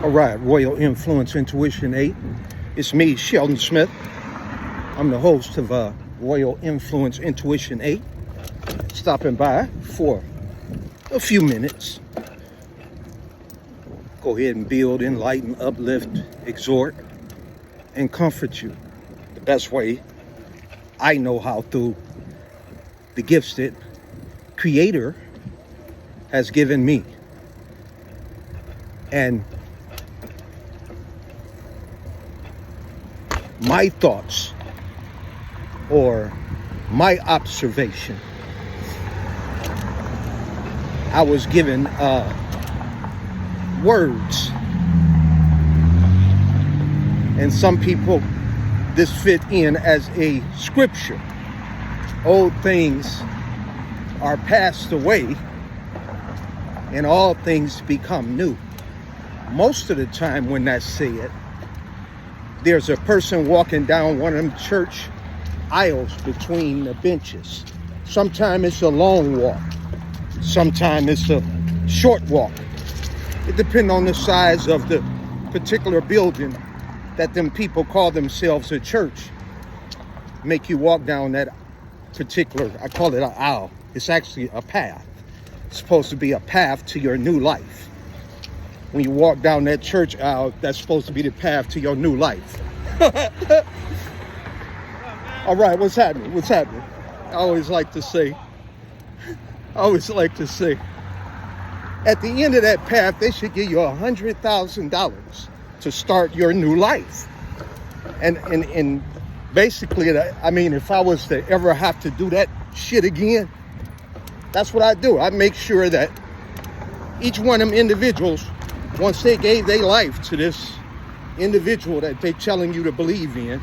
All right, Royal Influence Intuition 8. It's me, Sheldon Smith. I'm the host of Royal Influence Intuition 8. Stopping by for a few minutes. Go ahead and build, enlighten, uplift, exhort, and comfort you the best way I know how through the gifts that Creator has given me. And my thoughts or my observation, I was given words, and some people this fit in as a scripture. Old things are passed away and all things become new. Most of the time when that's said, there's a person walking down one of them church aisles between the benches. Sometimes it's a long walk. Sometimes it's a short walk. It depends on the size of the particular building that them people call themselves a church. Make you walk down that particular, I call it an aisle. It's actually a path. It's supposed to be a path to your new life. When you walk down that church aisle, that's supposed to be the path to your new life. All right, what's happening? What's happening? I always like to say, at the end of that path, they should give you $100,000 to start your new life. And basically, I mean, if I was to ever have to do that shit again, that's what I do. I make sure that each one of them individuals, once they gave their life to this individual that they're telling you to believe in,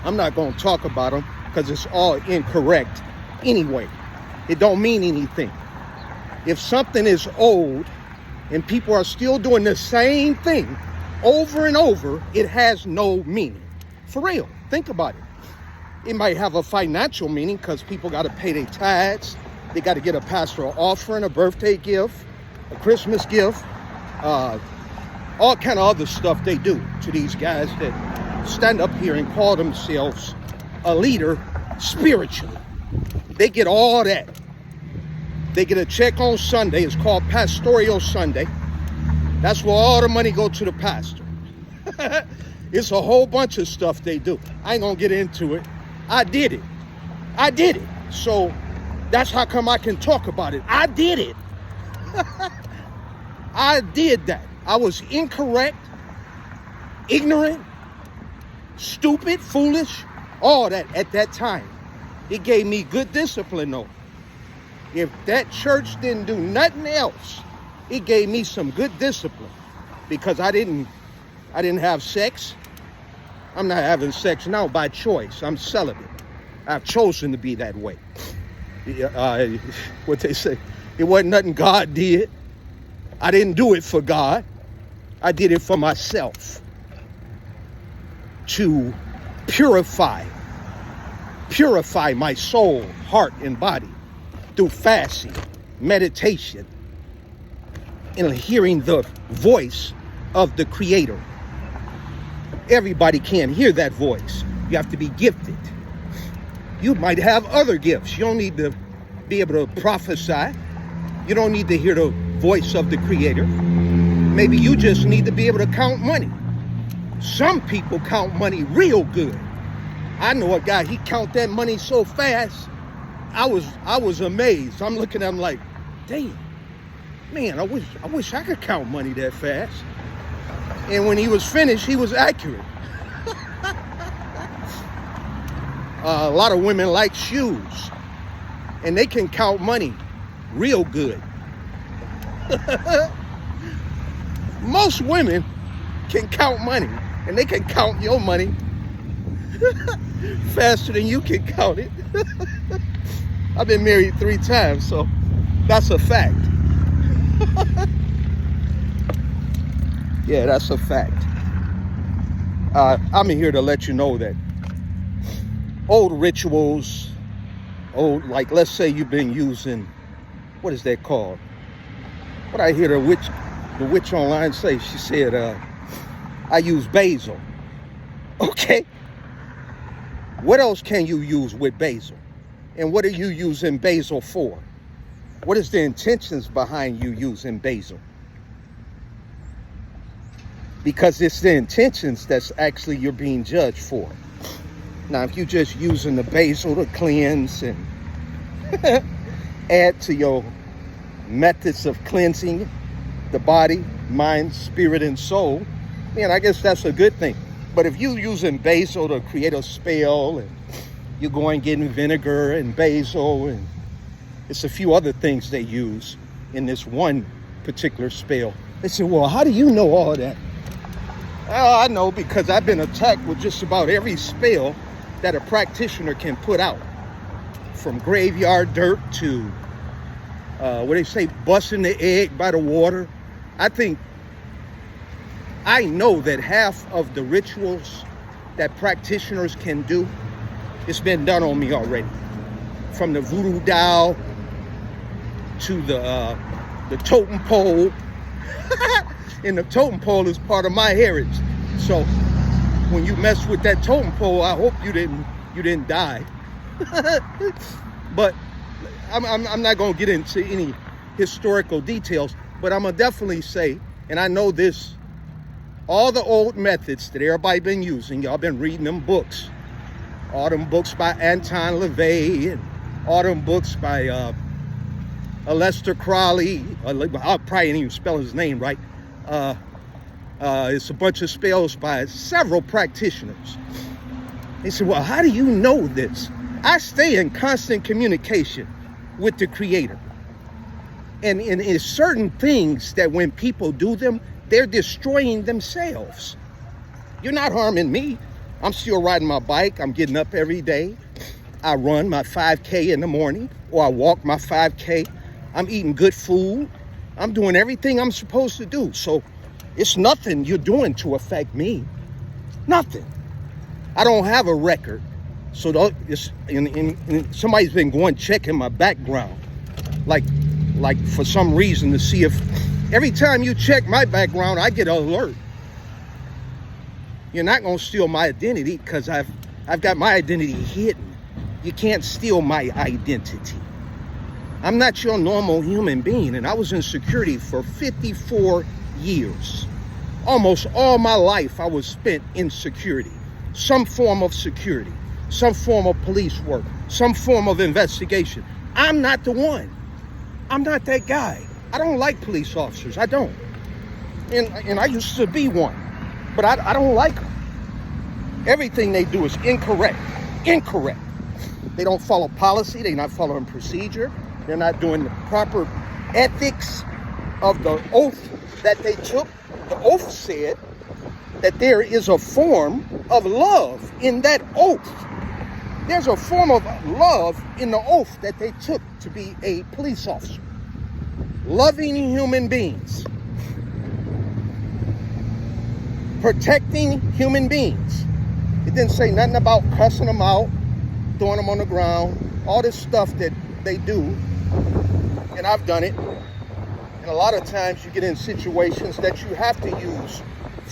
I'm not going to talk about them because it's all incorrect anyway. It don't mean anything. If something is old and people are still doing the same thing over and over, it has no meaning. For real, think about it. It might have a financial meaning because people got to pay their tithes. They got to get a pastoral offering, a birthday gift, a Christmas gift. All kind of other stuff they do to these guys that stand up here and call themselves a leader spiritually. They get all that. They get a check on Sunday. It's called Pastoral Sunday. That's where all the money go to the pastor. It's a whole bunch of stuff they do. I ain't gonna get into it. I did it. So that's how come I can talk about it. I did it. I did that. I was incorrect, ignorant, stupid, foolish, all that at that time. It gave me good discipline though. If that church didn't do nothing else, it gave me some good discipline because I didn't have sex. I'm not having sex now by choice. I'm celibate. I've chosen to be that way. What they say, it wasn't nothing God did. I didn't do it for God. I did it for myself to purify my soul, heart, and body through fasting, meditation, and hearing the voice of the Creator. Everybody can't hear that voice. You have to be gifted. You might have other gifts. You don't need to be able to prophesy. You don't need to hear the voice of the Creator. Maybe you just need to be able to count money. Some people count money real good. I know a guy, he count that money so fast, I was amazed. I'm looking at him like, damn, man, I wish I could count money that fast. And when he was finished, he was accurate. A lot of women like shoes, and they can count money real good. Most women can count money, and they can count your money faster than you can count it. I've been married 3 times, so that's a fact. Yeah, that's a fact. I'm here to let you know that old rituals, like let's say you've been using, what is that called? What I hear the the witch online say? She said, I use basil. Okay. What else can you use with basil? And what are you using basil for? What is the intentions behind you using basil? Because it's the intentions that's actually you're being judged for. Now, if you're just using the basil to cleanse and add to your methods of cleansing the body, mind, spirit, and soul, man, I guess that's a good thing. But if you're using basil to create a spell, and you're going getting vinegar and basil, and it's a few other things they use in this one particular spell. They say, well, how do you know all that? Well, I know because I've been attacked with just about every spell that a practitioner can put out. From graveyard dirt to, what they say, busting the egg by the water. I know that half of the rituals that practitioners can do, it's been done on me already. From the voodoo doll to the totem pole. And the totem pole is part of my heritage. So when you mess with that totem pole, I hope you didn't die. But I'm not gonna get into any historical details, but I'm gonna definitely say, and I know this, all the old methods that everybody been using, y'all been reading them books. All them books by Anton LaVey and all them books by Aleister Crowley. I probably didn't even spell his name right. It's a bunch of spells by several practitioners. They said, well, how do you know this? I stay in constant communication with the Creator. And it's certain things that when people do them, they're destroying themselves. You're not harming me. I'm still riding my bike. I'm getting up every day. I run my 5K in the morning, or I walk my 5K. I'm eating good food. I'm doing everything I'm supposed to do. So it's nothing you're doing to affect me. Nothing. I don't have a record. So somebody's been going checking my background. Like for some reason to see if every time you check my background, I get an alert. You're not going to steal my identity because I've got my identity hidden. You can't steal my identity. I'm not your normal human being, and I was in security for 54 years. Almost all my life I was spent in security. Some form of security, some form of police work, some form of investigation. I'm not the one. I'm not that guy. I don't like police officers. I don't. And I used to be one, but I don't like them. Everything they do is incorrect. Incorrect. They don't follow policy. They're not following procedure. They're not doing the proper ethics of the oath that they took. The oath said that there is a form of love in that oath. There's a form of love in the oath that they took to be a police officer. Loving human beings. Protecting human beings. It didn't say nothing about cussing them out, throwing them on the ground, all this stuff that they do. And I've done it. And a lot of times you get in situations that you have to use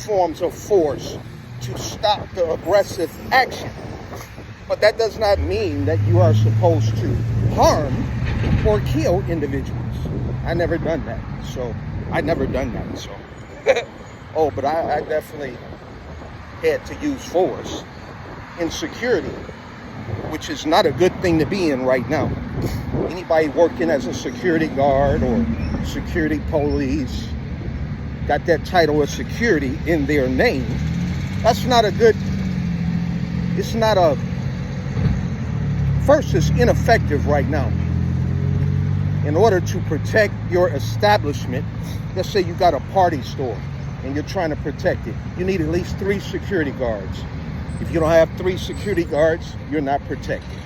forms of force to stop the aggressive action. But that does not mean that you are supposed to harm or kill individuals. I never done that. So, oh, but I definitely had to use force in security, which is not a good thing to be in right now. Anybody working as a security guard or security police got that title of security in their name. That's not a good, it's not a, first, it's ineffective right now. In order to protect your establishment, let's say you got a party store and you're trying to protect it, you need at least 3 security guards. If you don't have 3 security guards, you're not protected.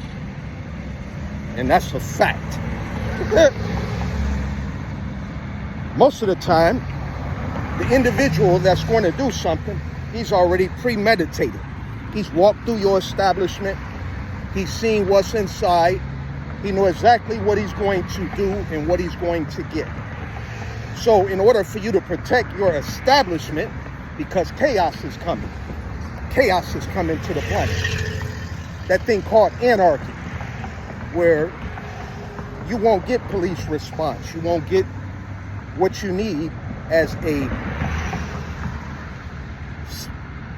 And that's a fact. Most of the time, the individual that's going to do something, he's already premeditated. He's walked through your establishment. He's seen what's inside. He knows exactly what he's going to do and what he's going to get. So in order for you to protect your establishment, because chaos is coming to the planet. That thing called anarchy, where you won't get police response. You won't get what you need as a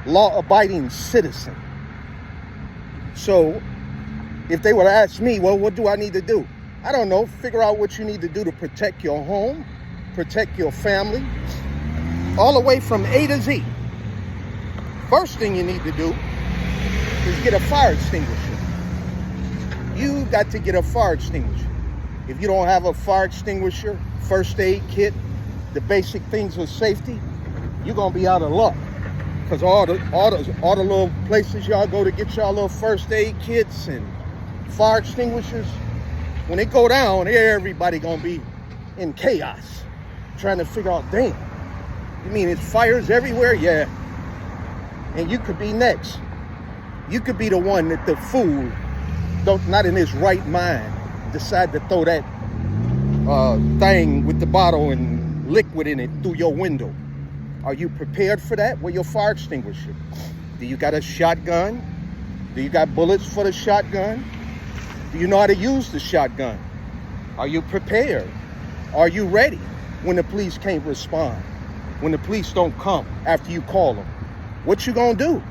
law-abiding citizen. So if they were to ask me, well, what do I need to do? I don't know. Figure out what you need to do to protect your home, protect your family, all the way from A to Z. First thing you need to do is get a fire extinguisher. You got to get a fire extinguisher. If you don't have a fire extinguisher, first aid kit, the basic things of safety, you're gonna be out of luck. Because all the little places y'all go to get y'all little first aid kits and fire extinguishers, when they go down, everybody gonna be in chaos, trying to figure out, damn, you mean it's fires everywhere? Yeah. And you could be next. You could be the one that the fool, not in his right mind, decide to throw that thing with the bottle and liquid in it through your window. Are you prepared for that? Well, your fire extinguisher. Do you got a shotgun? Do you got bullets for the shotgun? Do you know how to use the shotgun? Are you prepared? Are you ready when the police can't respond? When the police don't come after you call them? What you gonna do?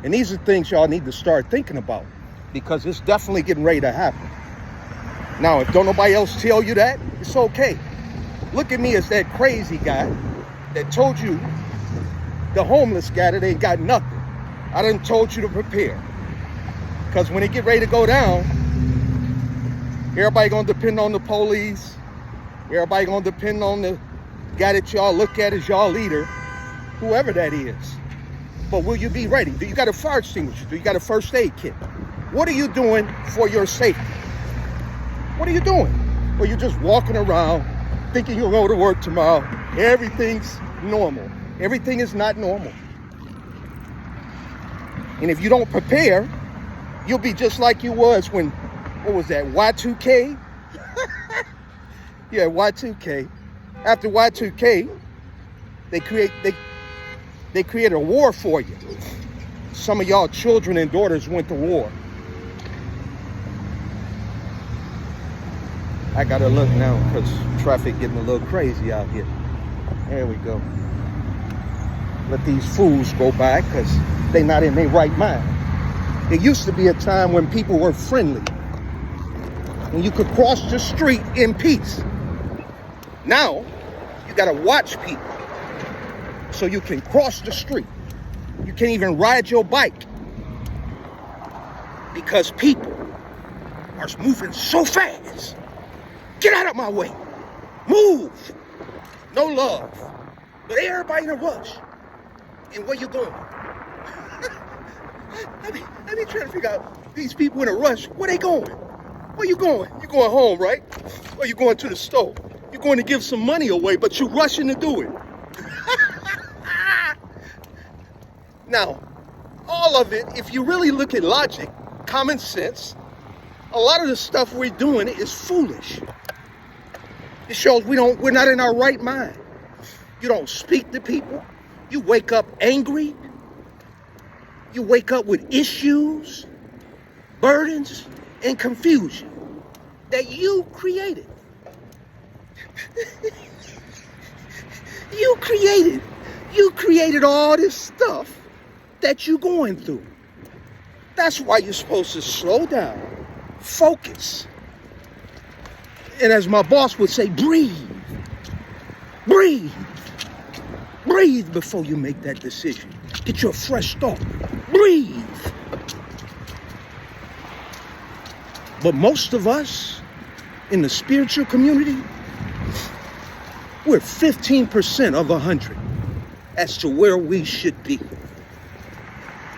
And these are things y'all need to start thinking about, because it's definitely getting ready to happen. Now, if don't nobody else tell you that, it's okay. Look at me as that crazy guy that told you, the homeless guy that ain't got nothing. I done told you to prepare. Because when it get ready to go down, everybody gonna depend on the police. Everybody gonna depend on the guy that y'all look at as y'all leader, whoever that is. But will you be ready? Do you got a fire extinguisher? Do you got a first aid kit? What are you doing for your safety? What are you doing? Or you just walking around thinking you'll go to work tomorrow? Everything's normal. Everything is not normal. And if you don't prepare, you'll be just like you was when, what was that, Y2K? Yeah, Y2K. After Y2K, they create a war for you. Some of y'all children and daughters went to war. I gotta look now because traffic getting a little crazy out here. There we go. Let these fools go by because they not in their right mind. It used to be a time when people were friendly, when you could cross the street in peace. Now, you gotta watch people so you can cross the street. You can't even ride your bike because people are moving so fast. Get out of my way. Move. No love. But everybody in a rush. And where you going? I be trying to figure out, these people in a rush, where they going? Where you going? You going home, right? Or you going to the store? You're going to give some money away, but you're rushing to do it. Now, all of it, if you really look at logic, common sense, a lot of the stuff we're doing is foolish. It shows we're not in our right mind. You don't speak to people. You wake up angry. You wake up with issues, burdens, and confusion that you created. You created all this stuff that you're going through. That's why you're supposed to slow down, focus. And as my boss would say, breathe. Breathe. Breathe before you make that decision. Get your fresh thought. Breathe. But most of us in the spiritual community, we're 15% of 100 as to where we should be.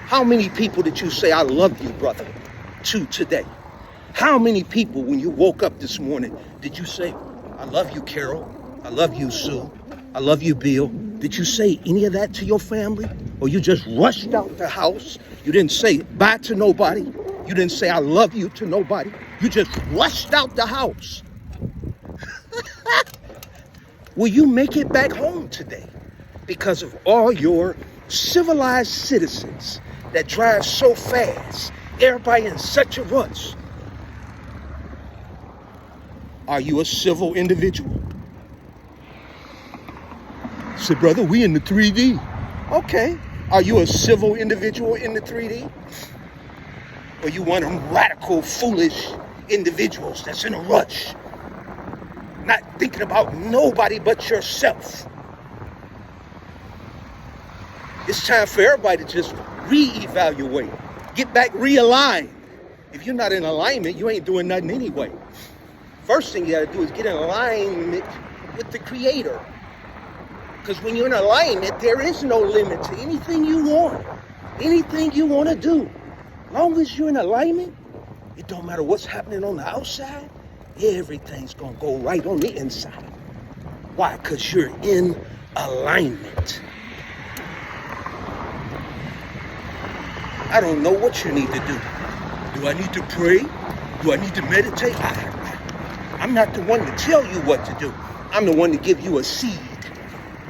How many people did you say, I love you, brother, to today? How many people, when you woke up this morning, did you say, I love you, Carol. I love you, Sue. I love you, Bill. Did you say any of that to your family? Or you just rushed out the house? You didn't say bye to nobody. You didn't say I love you to nobody. You just rushed out the house. Will you make it back home today because of all your civilized citizens that drive so fast, everybody in such a rush? Are you a civil individual? Say, brother, we in the 3D. Okay. Are you a civil individual in the 3D? Or you one of them radical, foolish individuals that's in a rush, not thinking about nobody but yourself? It's time for everybody to just reevaluate, get back realigned. If you're not in alignment, you ain't doing nothing anyway. First thing you gotta do is get in alignment with the Creator. Because when you're in alignment, there is no limit to anything you want, anything you want to do. As long as you're in alignment, it don't matter what's happening on the outside, everything's going to go right on the inside. Why? Because you're in alignment. I don't know what you need to do. Do I need to pray? Do I need to meditate? I'm not the one to tell you what to do. I'm the one to give you a seed.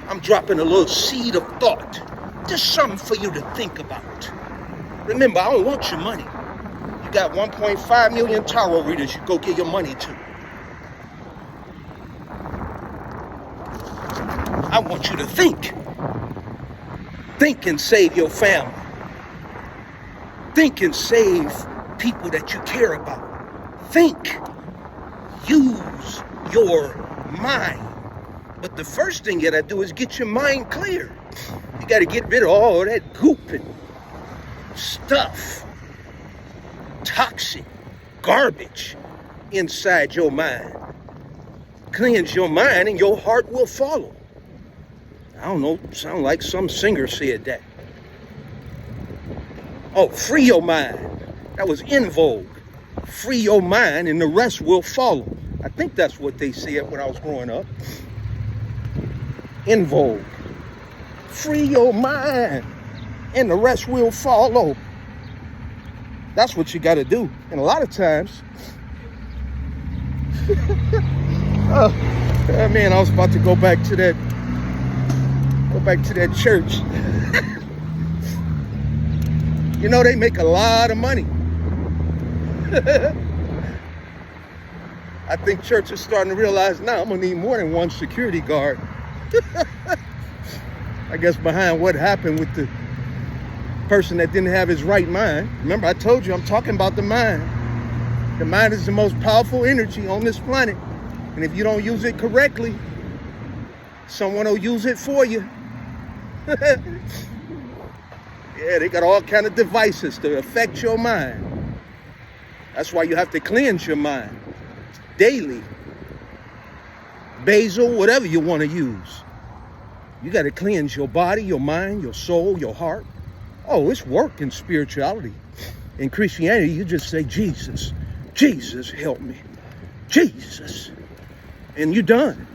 I'm dropping a little seed of thought. Just something for you to think about. Remember, I don't want your money. You got 1.5 million tarot readers you go give your money to. I want you to think. Think and save your family. Think and save people that you care about. Think. Use your mind. But the first thing you gotta do is get your mind clear. You gotta get rid of all that goop and stuff, toxic, garbage inside your mind. Cleanse your mind and your heart will follow. I don't know, sound like some singer said that. Oh, free your mind. That was in vogue. Free your mind and the rest will follow. I think that's what they said when I was growing up. In vogue. Free your mind and the rest will follow. That's what you got to do. And a lot of times, man, I was about to go back to that church. You know, they make a lot of money. I think church is starting to realize now I'm gonna need more than one security guard. I guess behind what happened with the person that didn't have his right mind. Remember, I told you I'm talking about the mind. The mind is the most powerful energy on this planet. And if you don't use it correctly, someone will use it for you. Yeah, they got all kind of devices to affect your mind. That's why you have to cleanse your mind daily. Basil, whatever you want to use. You got to cleanse your body, your mind, your soul, your heart. Oh, it's work in spirituality. In Christianity, you just say, Jesus, Jesus, help me. Jesus. And you're done.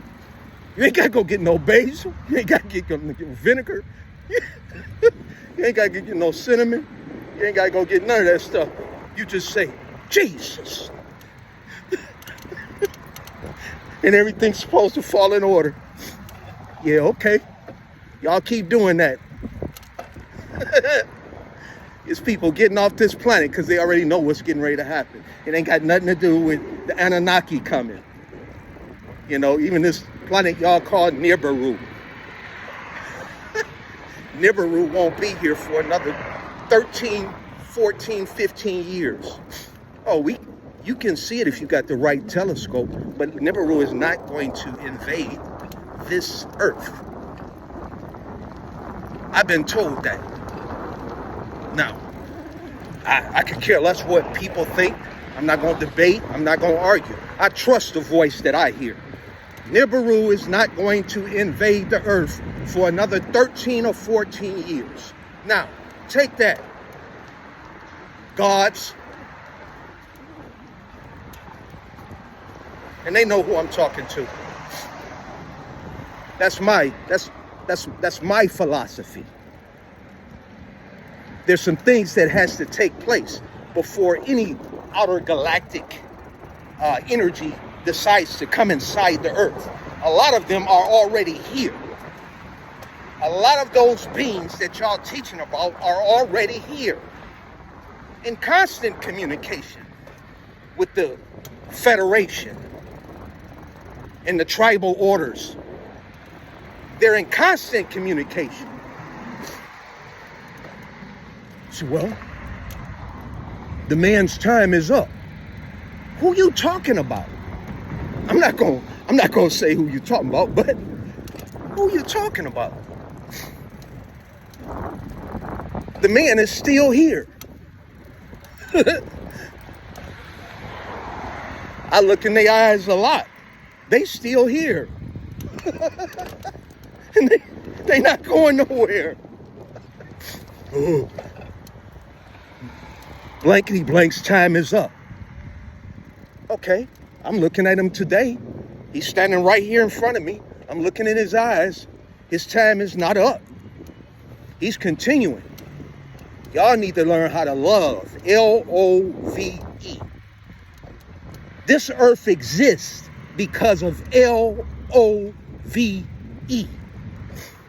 You ain't got to go get no basil. You ain't got to get no vinegar. You ain't got to get no cinnamon. You ain't got to go get none of that stuff. You just say, Jesus. And everything's supposed to fall in order. Yeah, okay. Y'all keep doing that. It's people getting off this planet because they already know what's getting ready to happen. It ain't got nothing to do with the Anunnaki coming. You know, even this planet y'all call Nibiru. Nibiru won't be here for another 13, 14, 15 years. Oh, you can see it if you got the right telescope, but Nibiru is not going to invade this Earth. I've been told that. Now, I could care less what people think. I'm not going to debate. I'm not going to argue. I trust the voice that I hear. Nibiru is not going to invade the Earth for another 13 or 14 years. Now, take that. Gods. And they know who I'm talking to. That's my philosophy. There's some things that has to take place before any outer galactic energy decides to come inside the Earth. A lot of them are already here. A lot of those beings that y'all teaching about are already here, in constant communication with the Federation and the tribal orders. They're in constant communication. So, well, the man's time is up. Who you talking about? I'm not gonna say who you talking about, but who you talking about? The man is still here. I look in their eyes a lot. They still here. And they not going nowhere. Oh. Blankety blank's time is up. Okay, I'm looking at him today. He's standing right here in front of me. I'm looking in his eyes. His time is not up. He's continuing. Y'all need to learn how to love. L-O-V-E. This earth exists because of L-O-V-E.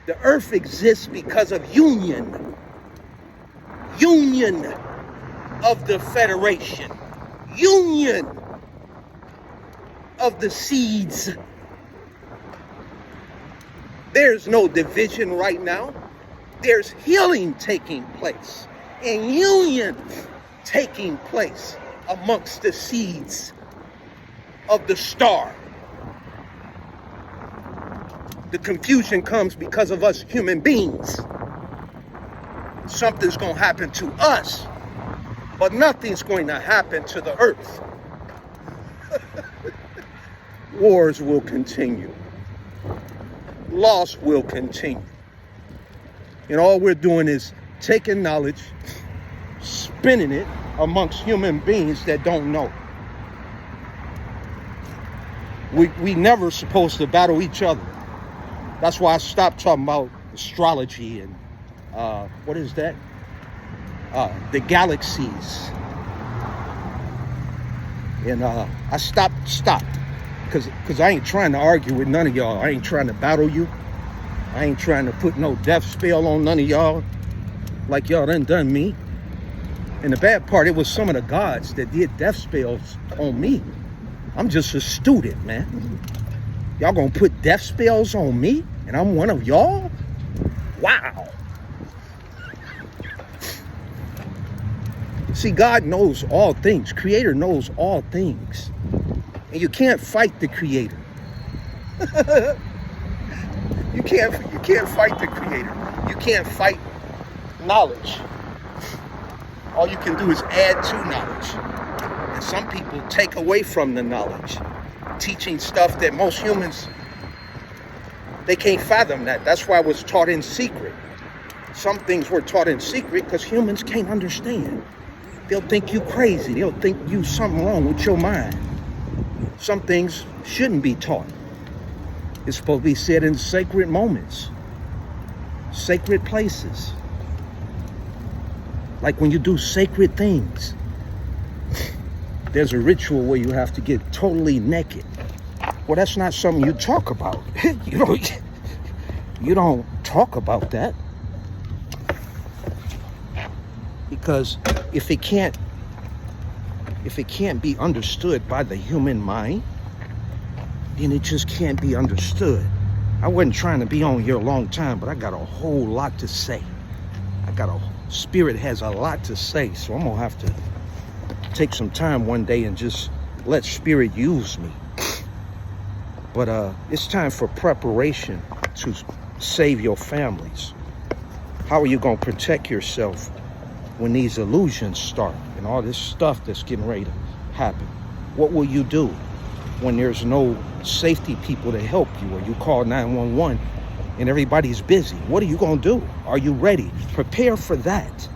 The earth exists because of union. Union of the Federation. Union of the seeds. There's no division right now. There's healing taking place and union taking place amongst the seeds of the star. The confusion comes because of us human beings. Something's going to happen to us, but nothing's going to happen to the earth. Wars will continue. Loss will continue. And all we're doing is taking knowledge, spinning it amongst human beings that don't know. We never supposed to battle each other. That's why I stopped talking about astrology and what is that? The galaxies. And I stopped because I ain't trying to argue with none of y'all. I ain't trying to battle you. I ain't trying to put no death spell on none of y'all like y'all done me. And the bad part, it was some of the gods that did death spells on me. I'm just a student, man. Y'all gonna put death spells on me and I'm one of y'all? Wow. See, God knows all things. Creator knows all things. And you can't fight the Creator. You can't fight the Creator. You can't fight knowledge. All you can do is add to knowledge. And some people take away from the knowledge, teaching stuff that most humans, they can't fathom that. That's why it was taught in secret. Some things were taught in secret because humans can't understand. They'll think you crazy. They'll think you something wrong with your mind. Some things shouldn't be taught. It's supposed to be said in sacred moments, sacred places. Like when you do sacred things, there's a ritual where you have to get totally naked. Well, that's not something you talk about. You don't talk about that. Because if it can't be understood by the human mind, then it just can't be understood. I wasn't trying to be on here a long time, but I got a whole lot to say. Spirit has a lot to say, so I'm gonna have to take some time one day and just let Spirit use me. But it's time for preparation to save your families. How are you gonna protect yourself when these illusions start and all this stuff that's getting ready to happen? What will you do when there's no safety people to help you, or you call 911 and everybody's busy? What are you gonna do? Are you ready? Prepare for that.